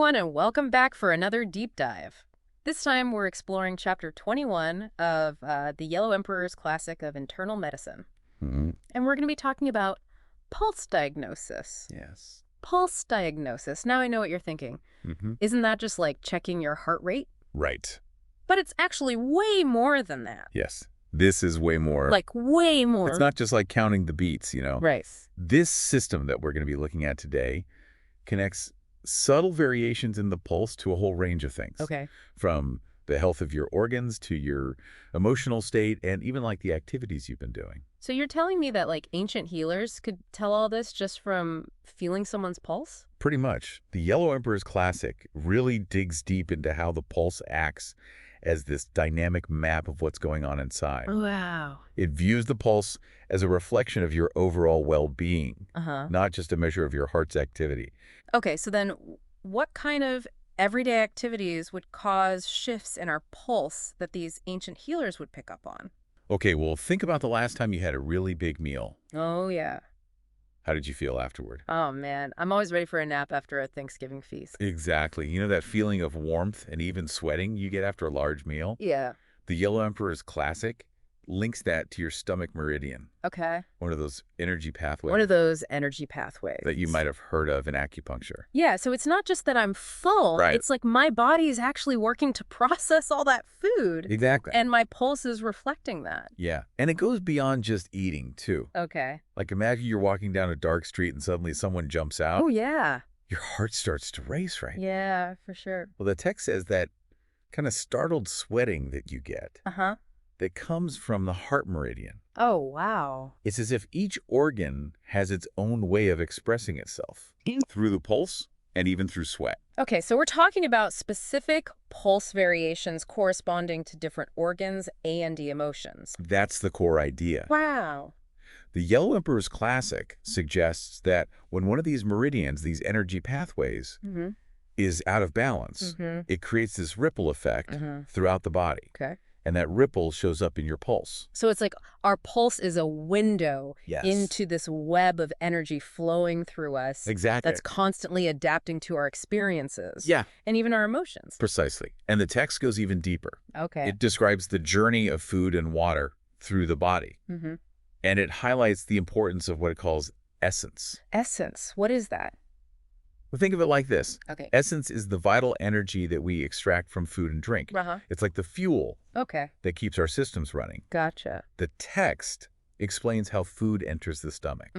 everyone, and welcome back for another deep dive. This time we're exploring chapter 21 of the Yellow Emperor's classic of internal medicine. Mm-hmm. And we're going to be talking about pulse diagnosis. Yes. Pulse diagnosis. Now I know what you're thinking. Mm-hmm. Isn't that just like checking your heart rate? Right. But it's actually way more than that. Yes. This is way more. Like way more. It's not just like counting the beats, you know. Right. This system that we're going to be looking at today connects subtle variations in the pulse to a whole range of things. Okay. From the health of your organs to your emotional state and even like the activities you've been doing. So you're telling me that like ancient healers could tell all this just from feeling someone's pulse? Pretty much. The Yellow Emperor's classic really digs deep into how the pulse acts as this dynamic map of what's going on inside. Wow. It views the pulse as a reflection of your overall well-being, not just a measure of your heart's activity. Okay, so then what kind of everyday activities would cause shifts in our pulse that these ancient healers would pick up on? Okay, well, think about the last time you had a really big meal. Oh, yeah. How did you feel afterward? Oh, man. I'm always ready for a nap after a Thanksgiving feast. Exactly. You know that feeling of warmth and even sweating you get after a large meal? Yeah. The Yellow Emperor's classic links that to your stomach meridian, Okay. one of those energy pathways. What are those energy pathways? That you might have heard of in acupuncture. Yeah, so it's not just that I'm full. Right. It's like my body is actually working to process all that food. Exactly. And my pulse is reflecting that. Yeah. And it goes beyond just eating, too. Okay. Like imagine you're walking down a dark street and suddenly someone jumps out. Oh, yeah. Your heart starts to race, right? Yeah, for sure. Well, the text says that kind of startled sweating that you get that comes from the heart meridian. Oh, wow. It's as if each organ has its own way of expressing itself through the pulse and even through sweat. Okay, so we're talking about specific pulse variations corresponding to different organs and emotions. That's the core idea. Wow. The Yellow Emperor's classic suggests that when one of these meridians, these energy pathways, is out of balance, it creates this ripple effect throughout the body. Okay. And that ripple shows up in your pulse. So it's like our pulse is a window into this web of energy flowing through us. Exactly. That's constantly adapting to our experiences. Yeah. And even our emotions. Precisely. And the text goes even deeper. Okay. It describes the journey of food and water through the body. And it highlights the importance of what it calls essence. Essence. What is that? Well, think of it like this. Okay. Essence is the vital energy that we extract from food and drink. It's like the fuel that keeps our systems running. Gotcha. The text explains how food enters the stomach.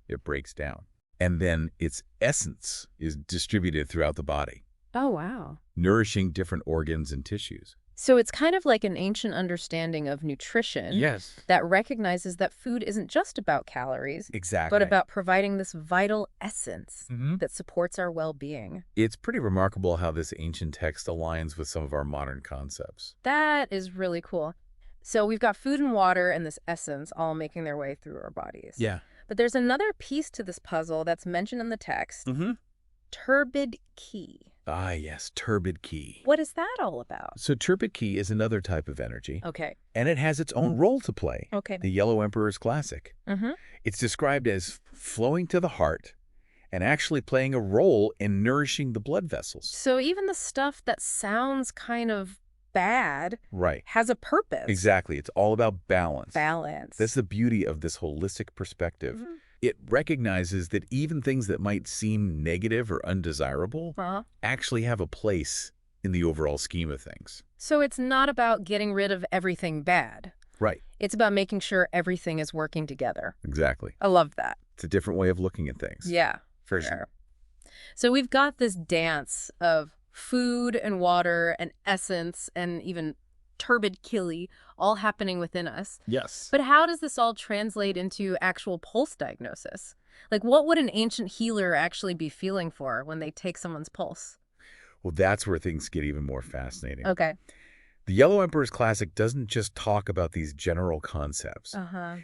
It breaks down. And then its essence is distributed throughout the body, Oh, wow. nourishing different organs and tissues. So it's kind of like an ancient understanding of nutrition. Yes. That recognizes that food isn't just about calories. Exactly. But about providing this vital essence that supports our well-being. It's pretty remarkable how this ancient text aligns with some of our modern concepts. That is really cool. So we've got food and water and this essence all making their way through our bodies. Yeah. But there's another piece to this puzzle that's mentioned in the text. Turbid Qi. Ah, yes, turbid Qi. What is that all about? So turbid Qi is another type of energy. Okay. And it has its own role to play. Okay. The Yellow Emperor's classic. It's described as flowing to the heart and actually playing a role in nourishing the blood vessels. So even the stuff that sounds kind of bad has a purpose. Exactly. It's all about balance. Balance. That's the beauty of this holistic perspective. It recognizes that even things that might seem negative or undesirable actually have a place in the overall scheme of things. So it's not about getting rid of everything bad. Right. It's about making sure everything is working together. Exactly. I love that. It's a different way of looking at things. Yeah. For sure. So we've got this dance of food and water and essence and even turbid Qi all happening within us. Yes. But how does this all translate into actual pulse diagnosis? Like, what would an ancient healer actually be feeling for when they take someone's pulse? Well, that's where things get even more fascinating. Okay. The Yellow Emperor's classic doesn't just talk about these general concepts.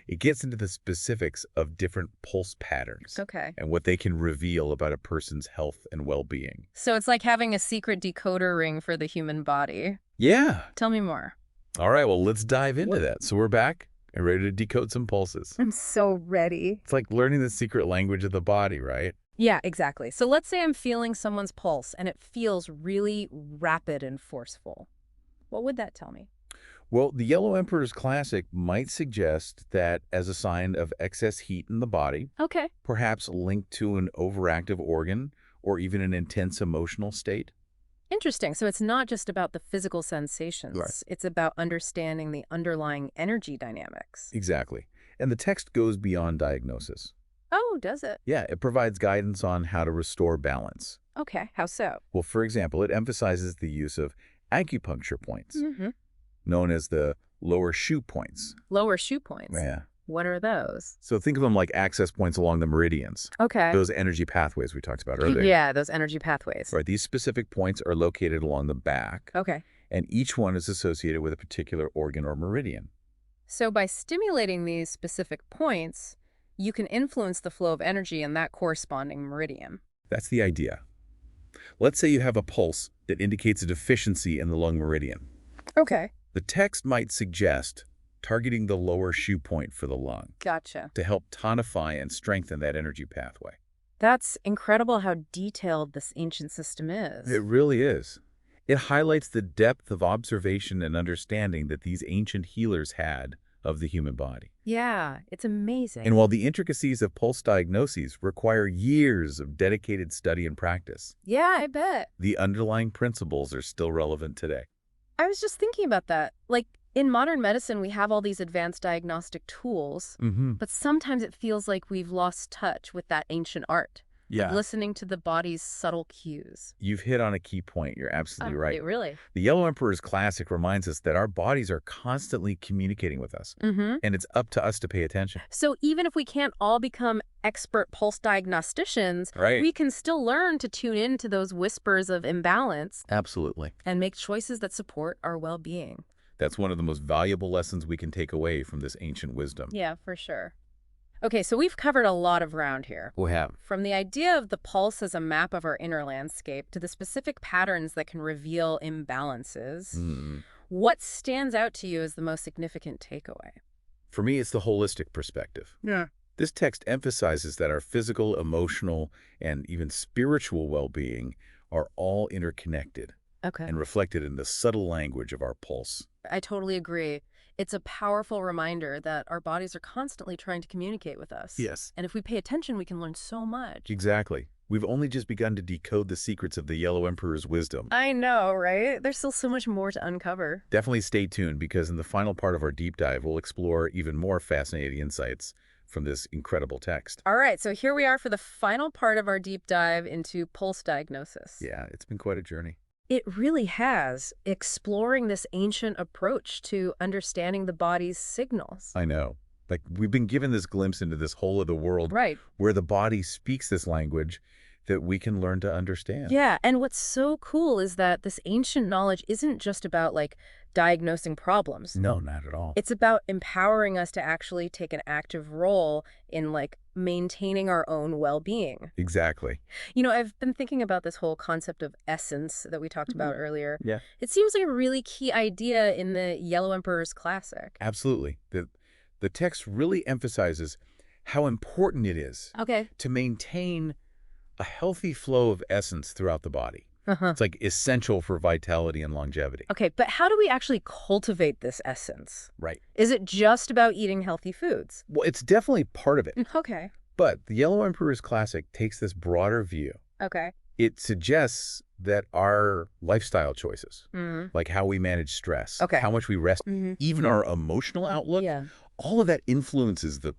It gets into the specifics of different pulse patterns. Okay. And what they can reveal about a person's health and well-being. So it's like having a secret decoder ring for the human body. Yeah. Tell me more. All right, well, let's dive into that. So we're back and ready to decode some pulses. I'm so ready. It's like learning the secret language of the body, right? Yeah, exactly. So let's say I'm feeling someone's pulse and it feels really rapid and forceful. What would that tell me? Well, the Yellow Emperor's Classic might suggest that as a sign of excess heat in the body, Okay. perhaps linked to an overactive organ or even an intense emotional state. Interesting. So it's not just about the physical Right. sensations. It's about understanding the underlying energy dynamics. Exactly. And the text goes beyond diagnosis. Oh, does it? Yeah, it provides guidance on how to restore balance. Okay. How so? Well, for example, it emphasizes the use of acupuncture points, Mm-hmm. known as the lower shoe points. Lower shoe points. Yeah. What are those? So think of them like access points along the meridians, Okay. those energy pathways we talked about earlier. Yeah, those energy pathways. Right, these specific points are located along the back, Okay. and each one is associated with a particular organ or meridian. So by stimulating these specific points, you can influence the flow of energy in that corresponding meridian. That's the idea. Let's say you have a pulse that indicates a deficiency in the lung meridian. Okay. The text might suggest targeting the lower shoe point for the lung Gotcha. to help tonify and strengthen that energy pathway. That's incredible how detailed this ancient system is. It really is. It highlights the depth of observation and understanding that these ancient healers had of the human body. Yeah, it's amazing. And while the intricacies of pulse diagnoses require years of dedicated study and practice, Yeah, I bet. the underlying principles are still relevant today. I was just thinking about that. Like, in modern medicine, we have all these advanced diagnostic tools, but sometimes it feels like we've lost touch with that ancient art. Yeah. Listening to the body's subtle cues. You've hit on a key point. You're absolutely right. It really. The Yellow Emperor's Classic reminds us that our bodies are constantly communicating with us, Mm-hmm. and it's up to us to pay attention. So even if we can't all become expert pulse diagnosticians, Right. we can still learn to tune into those whispers of imbalance Absolutely. and make choices that support our well-being. That's one of the most valuable lessons we can take away from this ancient wisdom. Yeah, for sure. Okay, so we've covered a lot of ground here. We have. From the idea of the pulse as a map of our inner landscape to the specific patterns that can reveal imbalances, what stands out to you as the most significant takeaway? For me, it's the holistic perspective. Yeah. This text emphasizes that our physical, emotional, and even spiritual well-being are all interconnected Okay. and reflected in the subtle language of our pulse. I totally agree. It's a powerful reminder that our bodies are constantly trying to communicate with us. Yes. And if we pay attention, we can learn so much. Exactly. We've only just begun to decode the secrets of the Yellow Emperor's wisdom. I know, right? There's still so much more to uncover. Definitely stay tuned, because in the final part of our deep dive, we'll explore even more fascinating insights from this incredible text. All right, so here we are for the final part of our deep dive into pulse diagnosis. Yeah, it's been quite a journey. It really has, exploring this ancient approach to understanding the body's signals. I know. Like, we've been given this glimpse into this whole other world Right. where the body speaks this language that we can learn to understand. Yeah, and what's so cool is that this ancient knowledge isn't just about, like, diagnosing problems. No, not at all. It's about empowering us to actually take an active role in, like, maintaining our own well-being. Exactly. You know, I've been thinking about this whole concept of essence that we talked about earlier. Yeah. It seems like a really key idea in the Yellow Emperor's Classic. Absolutely. The text really emphasizes how important it is Okay. to maintain a healthy flow of essence throughout the body. Uh-huh. It's like essential for vitality and longevity. Okay, but how do we actually cultivate this essence? Right. Is it just about eating healthy foods? Well, it's definitely part of it. Okay. But the Yellow Emperor's Classic takes this broader view. Okay. It suggests that our lifestyle choices, Mm-hmm. like how we manage stress, Okay. how much we rest, Mm-hmm. even our emotional outlook, Yeah. all of that influences the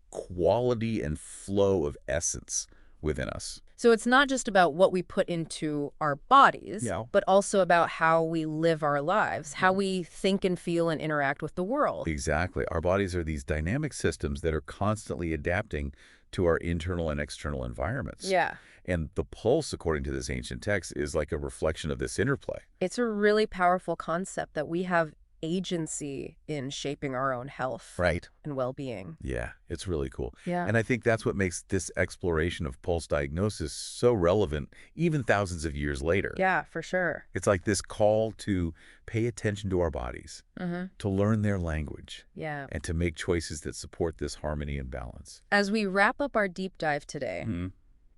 quality and flow of essence within us. So it's not just about what we put into our bodies, Yeah. but also about how we live our lives, how we think and feel and interact with the world. Exactly. Our bodies are these dynamic systems that are constantly adapting to our internal and external environments. Yeah. And the pulse, according to this ancient text, is like a reflection of this interplay. It's a really powerful concept that we have agency in shaping our own health Right. and well-being. Yeah, it's really cool. Yeah. And I think that's what makes this exploration of pulse diagnosis so relevant, even thousands of years later. Yeah, for sure. It's like this call to pay attention to our bodies, Mm-hmm. to learn their language, Yeah. and to make choices that support this harmony and balance. As we wrap up our deep dive today,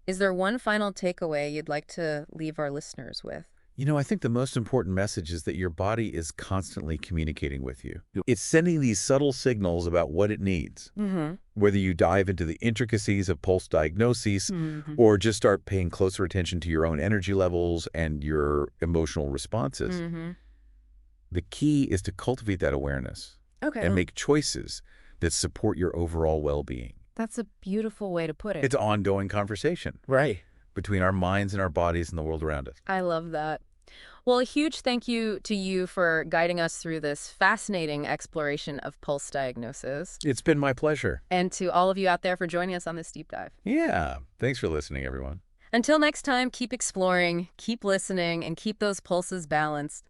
Is there one final takeaway you'd like to leave our listeners with? I think the most important message is that your body is constantly communicating with you. It's sending these subtle signals about what it needs. Whether you dive into the intricacies of pulse diagnoses or just start paying closer attention to your own energy levels and your emotional responses, the key is to cultivate that awareness and make choices that support your overall well-being. That's a beautiful way to put it. It's an ongoing conversation. Right. Between our minds and our bodies and the world around us. I love that. Well, a huge thank you to you for guiding us through this fascinating exploration of pulse diagnosis. It's been my pleasure. And to all of you out there for joining us on this deep dive. Yeah. Thanks for listening, everyone. Until next time, keep exploring, keep listening, and keep those pulses balanced.